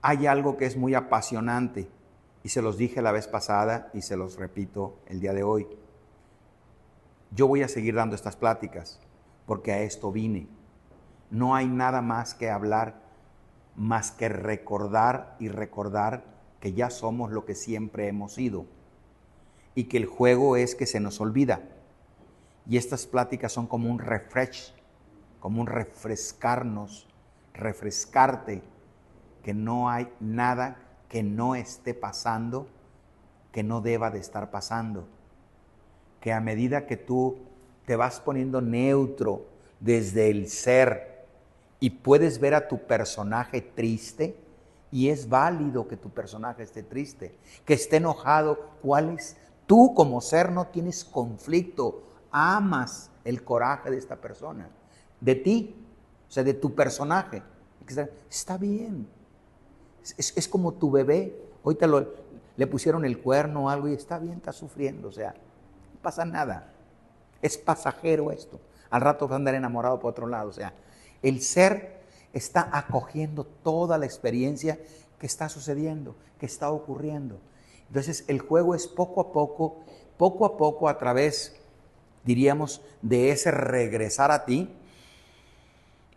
Hay algo que es muy apasionante y se los dije la vez pasada y se los repito el día de hoy. Yo voy a seguir dando estas pláticas porque a esto vine. No hay nada más que hablar, más que recordar y recordar que ya somos lo que siempre hemos sido y que el juego es que se nos olvida. Y estas pláticas son como un refresh, como un refrescarnos, refrescarte, que no hay nada que no esté pasando, que no deba de estar pasando. Que a medida que tú te vas poniendo neutro desde el ser y puedes ver a tu personaje triste, y es válido que tu personaje esté triste, que esté enojado, ¿cuál es? Tú como ser no tienes conflicto, amas el coraje de esta persona, de ti, o sea, de tu personaje. Está bien, es como tu bebé, ahorita le pusieron el cuerno o algo y está bien, está sufriendo, o sea, no pasa nada, es pasajero esto, al rato va a andar enamorado por otro lado, o sea, el ser está acogiendo toda la experiencia que está sucediendo, que está ocurriendo. Entonces el juego es poco a poco a través, diríamos, de ese regresar a ti,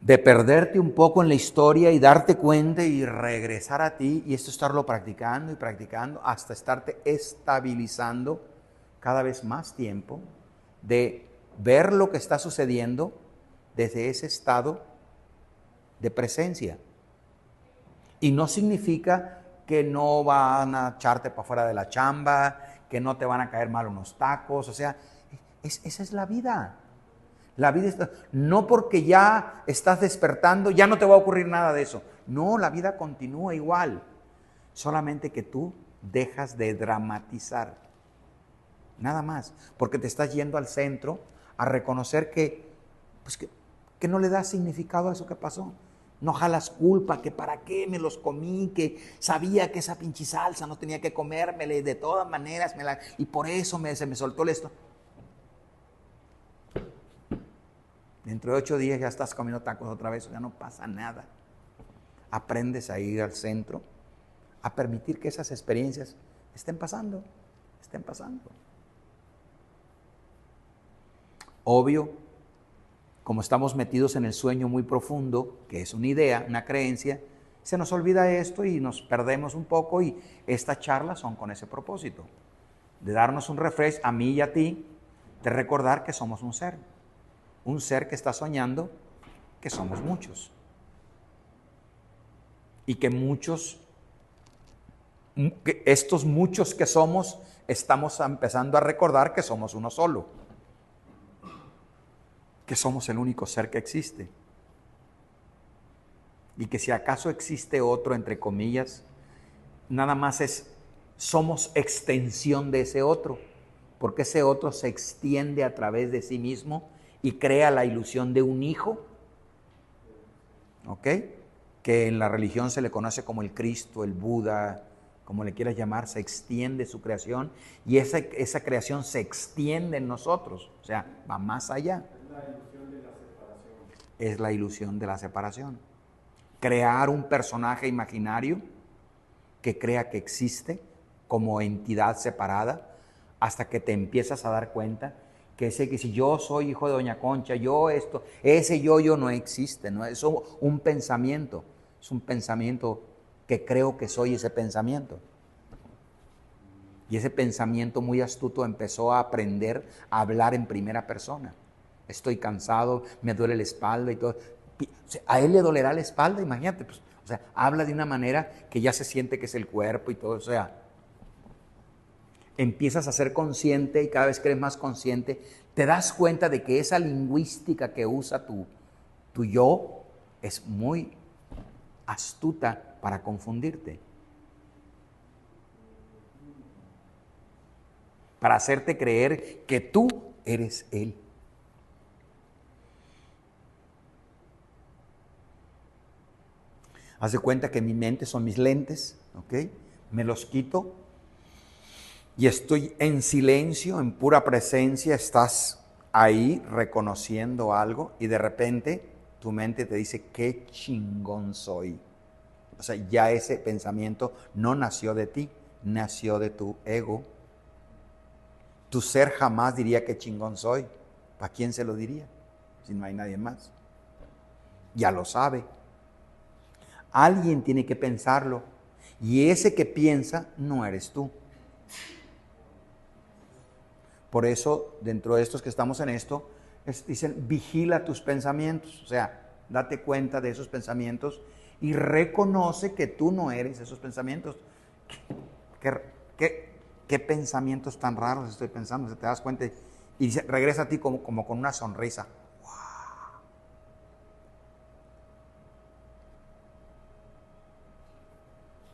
de perderte un poco en la historia y darte cuenta y regresar a ti, y esto estarlo practicando y practicando hasta estarte estabilizando cada vez más tiempo, de ver lo que está sucediendo desde ese estado de presencia. Y no significa que no van a echarte para fuera de la chamba, que no te van a caer mal unos tacos, o sea, esa es la vida. La vida está, no porque ya estás despertando, ya no te va a ocurrir nada de eso. No, la vida continúa igual. Solamente que tú dejas de dramatizar. Nada más. Porque te estás yendo al centro a reconocer pues que no le das significado a eso que pasó. No jalas culpa, que para qué me los comí, que sabía que esa pinche salsa no tenía que comérmela y de todas maneras y por eso se me soltó esto. Dentro de 8 días ya estás comiendo tacos otra vez, ya no pasa nada. Aprendes a ir al centro, a permitir que esas experiencias estén pasando, estén pasando. Obvio, como estamos metidos en el sueño muy profundo, que es una idea, una creencia, se nos olvida esto y nos perdemos un poco, y estas charlas son con ese propósito, de darnos un refresh a mí y a ti, de recordar que somos un ser que está soñando que somos muchos. Y que estos muchos que somos, estamos empezando a recordar que somos uno solo. Que somos el único ser que existe. Y que si acaso existe otro, entre comillas, nada más somos extensión de ese otro. Porque ese otro se extiende a través de sí mismo y crea la ilusión de un hijo. ¿Ok? Que en la religión se le conoce como el Cristo, el Buda, como le quieras llamar, se extiende su creación y esa creación se extiende en nosotros, o sea, va más allá. Es la ilusión de la separación. Crear un personaje imaginario que crea que existe como entidad separada hasta que te empiezas a dar cuenta que si yo soy hijo de Doña Concha, ese yo no existe, no es un pensamiento, es un pensamiento que creo que soy ese pensamiento. Y ese pensamiento muy astuto empezó a aprender a hablar en primera persona. Estoy cansado, me duele la espalda y todo. A él le dolerá la espalda, imagínate, pues, o sea, habla de una manera que ya se siente que es el cuerpo y todo, o sea, empiezas a ser consciente y cada vez que eres más consciente, te das cuenta de que esa lingüística que usa tu yo es muy astuta para confundirte. Para hacerte creer que tú eres él. Haz de cuenta que mi mente son mis lentes, ¿ok? Me los quito y estoy en silencio, en pura presencia, estás ahí reconociendo algo y de repente tu mente te dice, qué chingón soy. O sea, ya ese pensamiento no nació de ti, nació de tu ego. Tu ser jamás diría qué chingón soy. ¿Para quién se lo diría? Si no hay nadie más. Ya lo sabe. Alguien tiene que pensarlo. Y ese que piensa no eres tú. Por eso, dentro de estos que estamos en esto, dicen, vigila tus pensamientos. O sea, date cuenta de esos pensamientos y reconoce que tú no eres esos pensamientos. ¿Qué pensamientos tan raros estoy pensando? ¿Te das cuenta? Y dice, regresa a ti como con una sonrisa. ¡Wow!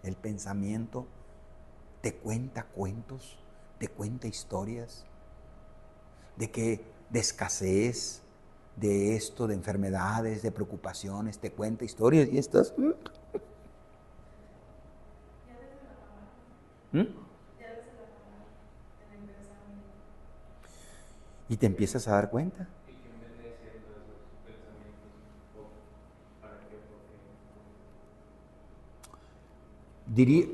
El pensamiento te cuenta cuentos, te cuenta historias, de escasez, de esto, de enfermedades, de preocupaciones, te cuenta historias y estás... Y te empiezas a dar cuenta. Diría,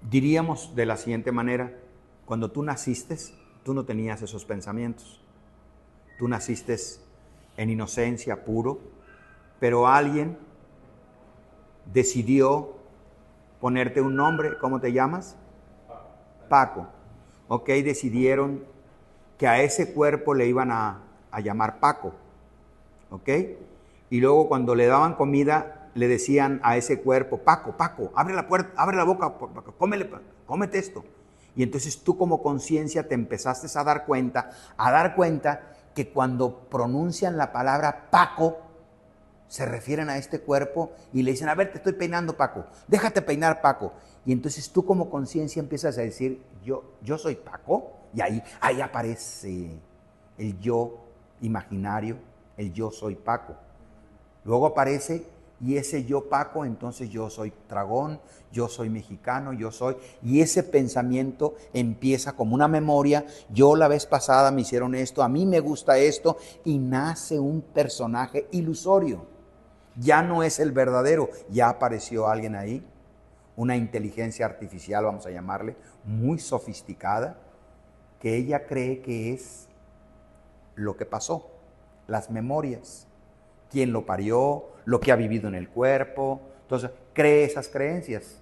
diríamos de la siguiente manera, cuando tú naciste, tú no tenías esos pensamientos. Tú naciste en inocencia, puro, pero alguien decidió ponerte un nombre. ¿Cómo te llamas? Paco. Ok, decidieron que a ese cuerpo le iban a llamar Paco. Ok. Y luego cuando le daban comida, le decían a ese cuerpo, Paco, Paco, abre la puerta, abre la boca, Paco, cómete esto. Y entonces tú como conciencia te empezaste a dar cuenta que cuando pronuncian la palabra Paco, se refieren a este cuerpo y le dicen, a ver, te estoy peinando, Paco, déjate peinar, Paco. Y entonces tú como conciencia empiezas a decir, yo soy Paco, y ahí aparece el yo imaginario, el yo soy Paco. Luego aparece, y ese yo Paco, entonces yo soy dragón, yo soy mexicano, yo soy... Y ese pensamiento empieza como una memoria, yo la vez pasada me hicieron esto, a mí me gusta esto, y nace un personaje ilusorio. Ya no es el verdadero, ya apareció alguien ahí, una inteligencia artificial, vamos a llamarle, muy sofisticada, que ella cree que es lo que pasó, las memorias, quién lo parió, lo que ha vivido en el cuerpo. Entonces, cree esas creencias.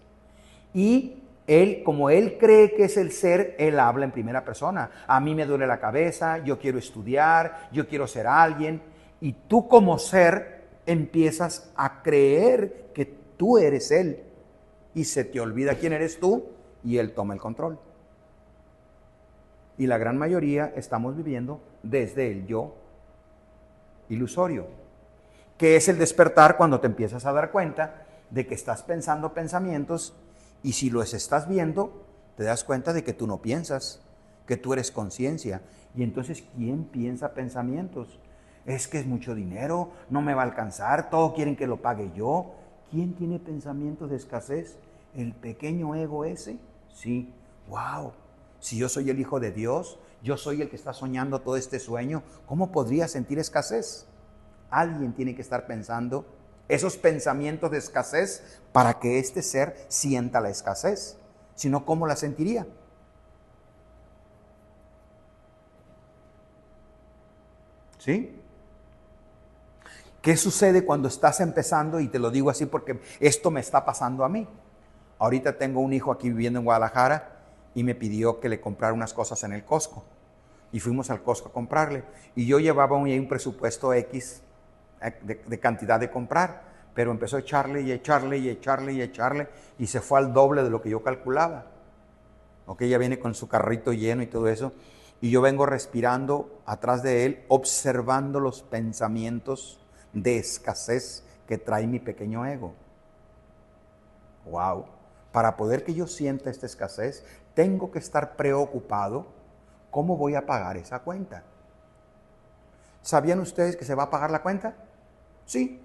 Y él, como él cree que es el ser, él habla en primera persona. A mí me duele la cabeza, yo quiero estudiar, yo quiero ser alguien. Y tú como ser empiezas a creer que tú eres él. Y se te olvida quién eres tú y él toma el control. Y la gran mayoría estamos viviendo desde el yo ilusorio, que es el despertar cuando te empiezas a dar cuenta de que estás pensando pensamientos y si los estás viendo, te das cuenta de que tú no piensas, que tú eres conciencia. Y entonces, ¿quién piensa pensamientos? Es que es mucho dinero, no me va a alcanzar, todos quieren que lo pague yo. ¿Quién tiene pensamientos de escasez? ¿El pequeño ego ese? Sí. ¡Wow! Si yo soy el hijo de Dios, yo soy el que está soñando todo este sueño, ¿cómo podría sentir escasez? Alguien tiene que estar pensando esos pensamientos de escasez para que este ser sienta la escasez. Si no, ¿cómo la sentiría? ¿Sí? ¿Qué sucede cuando estás empezando? Y te lo digo así porque esto me está pasando a mí. Ahorita tengo un hijo aquí viviendo en Guadalajara y me pidió que le comprara unas cosas en el Costco. Y fuimos al Costco a comprarle. Y yo llevaba un presupuesto X de cantidad de comprar, pero empezó a echarle y echarle y echarle y echarle y se fue al doble de lo que yo calculaba. Ok, ella viene con su carrito lleno y todo eso, y yo vengo respirando atrás de él, observando los pensamientos de escasez que trae mi pequeño ego. Wow. Para poder que yo sienta esta escasez, tengo que estar preocupado cómo voy a pagar esa cuenta. ¿Sabían ustedes que se va a pagar la cuenta? Sí.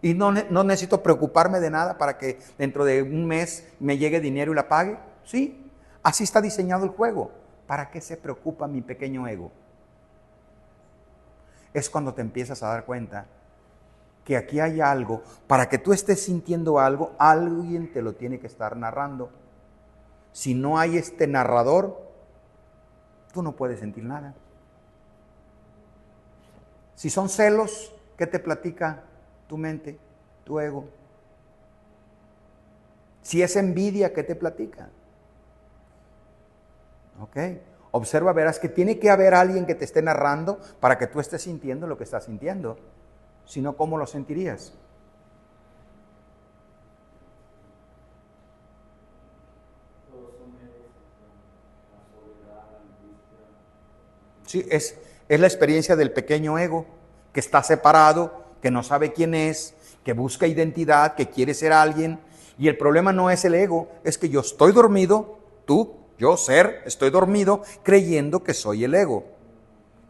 Y no necesito preocuparme de nada para que dentro de un mes me llegue dinero y la pague. Sí. Así está diseñado el juego. ¿Para qué se preocupa mi pequeño ego? Es cuando te empiezas a dar cuenta que aquí hay algo. Para que tú estés sintiendo algo, alguien te lo tiene que estar narrando. Si no hay este narrador, tú no puedes sentir nada. Si son celos, ¿qué te platica tu mente, tu ego? Si es envidia, ¿qué te platica? ¿Ok? Observa, verás que tiene que haber alguien que te esté narrando para que tú estés sintiendo lo que estás sintiendo. Si no, ¿cómo lo sentirías? Sí, es la experiencia del pequeño ego, que está separado, que no sabe quién es, que busca identidad, que quiere ser alguien. Y el problema no es el ego, es que yo estoy dormido, yo ser, estoy dormido creyendo que soy el ego.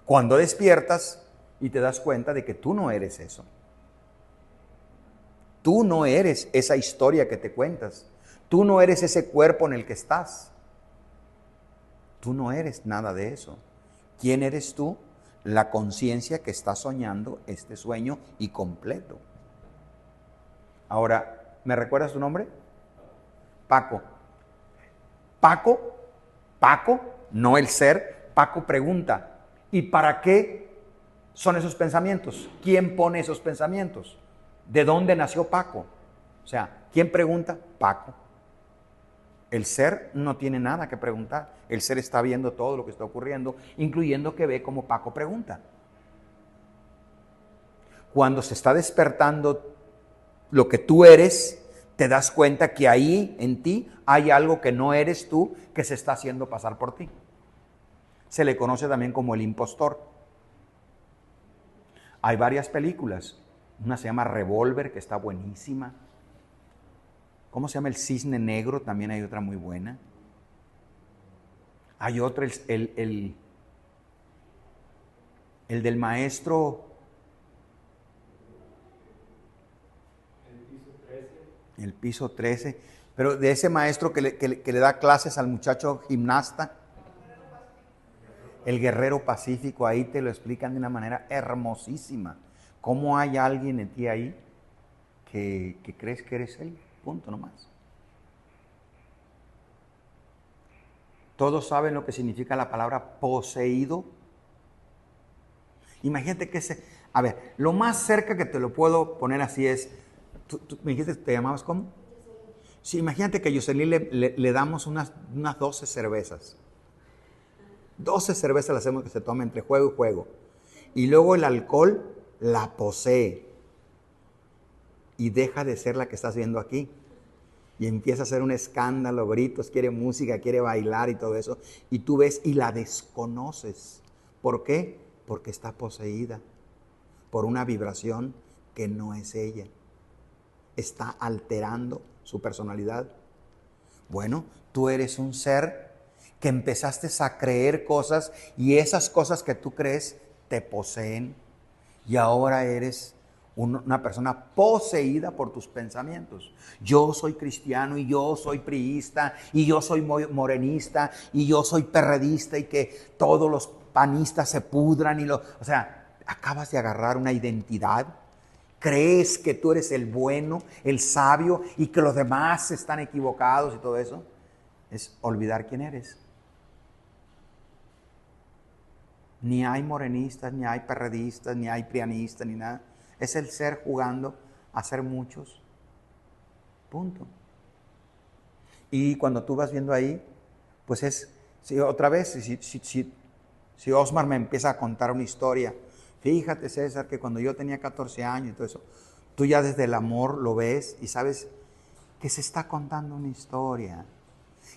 Cuando despiertas y te das cuenta de que tú no eres eso. Tú no eres esa historia que te cuentas. Tú no eres ese cuerpo en el que estás. Tú no eres nada de eso. ¿Quién eres tú? La conciencia que está soñando este sueño y completo. Ahora, ¿me recuerdas tu nombre? Paco. Paco, no el ser. Paco pregunta, ¿y para qué son esos pensamientos? ¿Quién pone esos pensamientos? ¿De dónde nació Paco? O sea, ¿quién pregunta? Paco. El ser no tiene nada que preguntar. El ser está viendo todo lo que está ocurriendo, incluyendo que ve como Paco pregunta. Cuando se está despertando lo que tú eres, te das cuenta que ahí en ti hay algo que no eres tú, que se está haciendo pasar por ti. Se le conoce también como el impostor. Hay varias películas. Una se llama Revolver, que está buenísima. ¿Cómo se llama? El Cisne Negro, también hay otra muy buena. Hay otra, el del maestro. El piso 13. Pero de ese maestro que le da clases al muchacho gimnasta. El guerrero pacífico, ahí te lo explican de una manera hermosísima. ¿Cómo hay alguien en ti ahí que crees que eres él? Punto nomás. Todos saben lo que significa la palabra poseído. Imagínate que a ver, lo más cerca que te lo puedo poner así es, ¿tú me dijiste que te llamabas cómo? Sí, imagínate que a Yoselín le damos unas 12 cervezas. 12 cervezas le hacemos que se tome entre juego y juego. Y luego el alcohol la posee. Y deja de ser la que estás viendo aquí. Y empieza a hacer un escándalo, gritos, quiere música, quiere bailar y todo eso. Y tú ves y la desconoces. ¿Por qué? Porque está poseída por una vibración que no es ella. Está alterando su personalidad. Bueno, tú eres un ser que empezaste a creer cosas y esas cosas que tú crees te poseen y ahora eres una persona poseída por tus pensamientos. Yo soy cristiano y yo soy priista y yo soy morenista y yo soy perredista y que todos los panistas se pudran o sea, acabas de agarrar una identidad. Crees que tú eres el bueno, el sabio y que los demás están equivocados y todo eso. Es olvidar quién eres. Ni hay morenistas, ni hay perredistas, ni hay prianistas, ni nada. Es el ser jugando a ser muchos. Punto. Y cuando tú vas viendo ahí, pues otra vez, si Osmar me empieza a contar una historia, fíjate César, que cuando yo tenía 14 años y todo eso, tú ya desde el amor lo ves y sabes que se está contando una historia,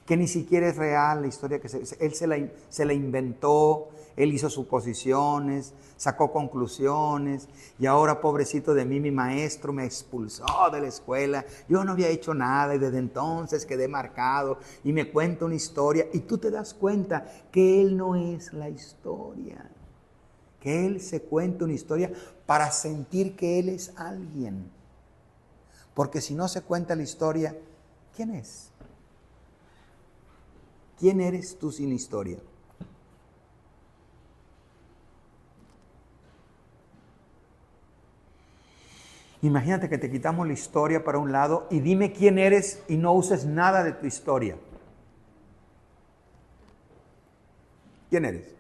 que ni siquiera es real la historia, que él se la inventó, él hizo suposiciones, sacó conclusiones, y ahora pobrecito de mí, mi maestro me expulsó de la escuela, yo no había hecho nada y desde entonces quedé marcado y me cuenta una historia y tú te das cuenta que él no es la historia, que él se cuenta una historia para sentir que él es alguien, porque si no se cuenta la historia, ¿quién es? ¿Quién eres tú sin historia? Imagínate que te quitamos la historia para un lado y dime quién eres y no uses nada de tu historia. ¿Quién eres?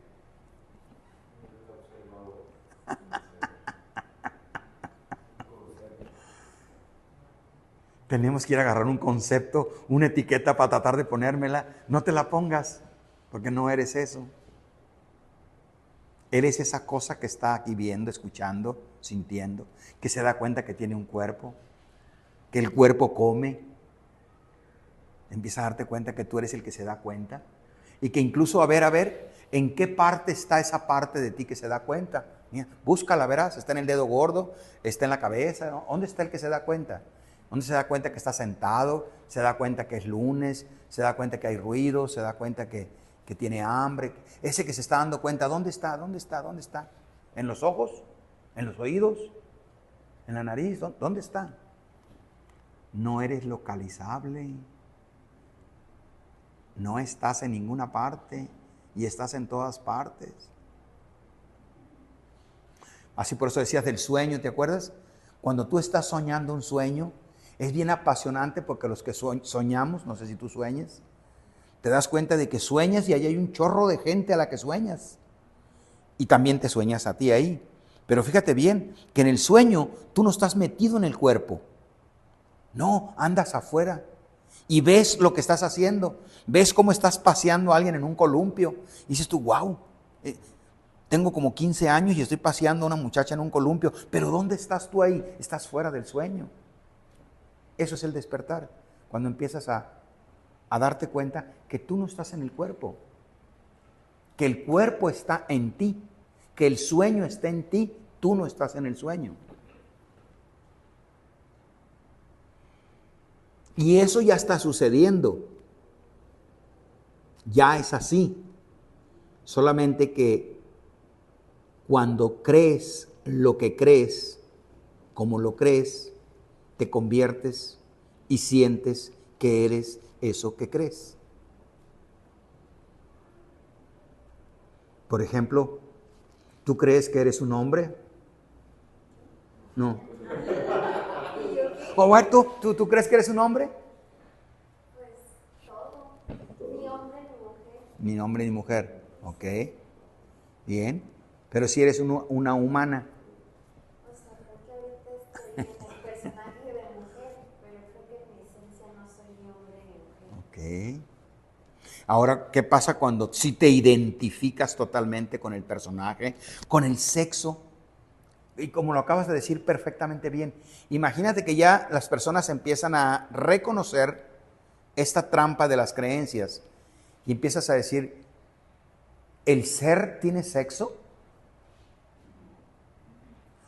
Tenemos que ir a agarrar un concepto, una etiqueta para tratar de ponérmela. No te la pongas, porque no eres eso. Eres esa cosa que está aquí viendo, escuchando, sintiendo, que se da cuenta que tiene un cuerpo, que el cuerpo come. Empieza a darte cuenta que tú eres el que se da cuenta. Y que incluso, a ver, ¿en qué parte está esa parte de ti que se da cuenta? Mira, búscala, verás, está en el dedo gordo, está en la cabeza, ¿no? ¿Dónde está el que se da cuenta? ¿Dónde se da cuenta que está sentado? ¿Se da cuenta que es lunes? ¿Se da cuenta que hay ruido? ¿Se da cuenta que tiene hambre? Ese que se está dando cuenta, ¿dónde está? ¿Dónde está? ¿Dónde está? ¿En los ojos? ¿En los oídos? ¿En la nariz? ¿Dónde está? No eres localizable. No estás en ninguna parte y estás en todas partes. Así por eso decías del sueño, ¿te acuerdas? Cuando tú estás soñando un sueño, es bien apasionante porque los que soñamos, no sé si tú sueñes, te das cuenta de que sueñas y ahí hay un chorro de gente a la que sueñas. Y también te sueñas a ti ahí. Pero fíjate bien, que en el sueño tú no estás metido en el cuerpo. No, andas afuera. Y ves lo que estás haciendo. Ves cómo estás paseando a alguien en un columpio. Y dices tú, wow, tengo como 15 años y estoy paseando a una muchacha en un columpio. Pero ¿dónde estás tú ahí? Estás fuera del sueño. Eso es el despertar. Cuando empiezas a darte cuenta que tú no estás en el cuerpo. Que el cuerpo está en ti. Que el sueño está en ti. Tú no estás en el sueño. Y eso ya está sucediendo. Ya es así. Solamente que cuando crees lo que crees, como lo crees, te conviertes y sientes que eres eso que crees. Por ejemplo, ¿tú crees que eres un hombre? No. ¿Tú crees que eres un hombre? Pues todo. Ni hombre ni mujer. Ni hombre ni mujer. Ok. Bien. Pero si eres una humana. O sea, creo que ahorita estoy en el personaje de mujer, pero creo que en mi esencia no soy ni hombre ni mujer. Ok. Ahora, ¿qué pasa cuando si te identificas totalmente con el personaje, con el sexo? Y como lo acabas de decir perfectamente bien, imagínate que ya las personas empiezan a reconocer esta trampa de las creencias y empiezas a decir, ¿el ser tiene sexo?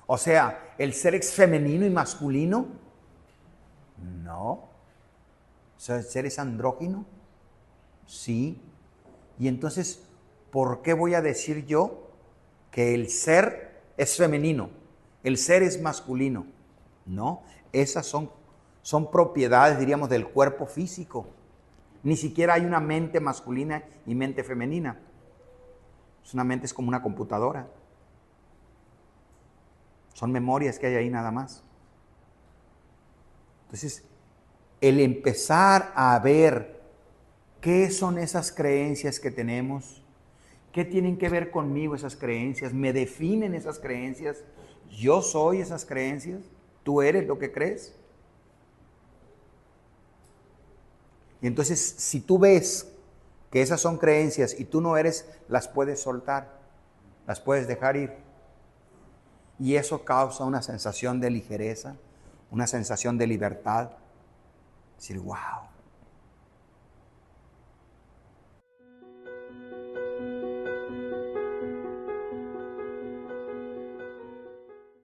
O sea, ¿el ser es femenino y masculino? No. O sea, ¿el ser es andrógino? Sí. Y entonces, ¿por qué voy a decir yo que el ser es femenino, el ser es masculino? No, esas son propiedades, diríamos, del cuerpo físico. Ni siquiera hay una mente masculina y mente femenina. Una mente es como una computadora. Son memorias que hay ahí nada más. Entonces, el empezar a ver qué son esas creencias que tenemos, qué tienen que ver conmigo esas creencias, me definen esas creencias, yo soy esas creencias, tú eres lo que crees. Y entonces, si tú ves que esas son creencias y tú no eres, las puedes soltar, las puedes dejar ir. Y eso causa una sensación de ligereza, una sensación de libertad. Decir, wow,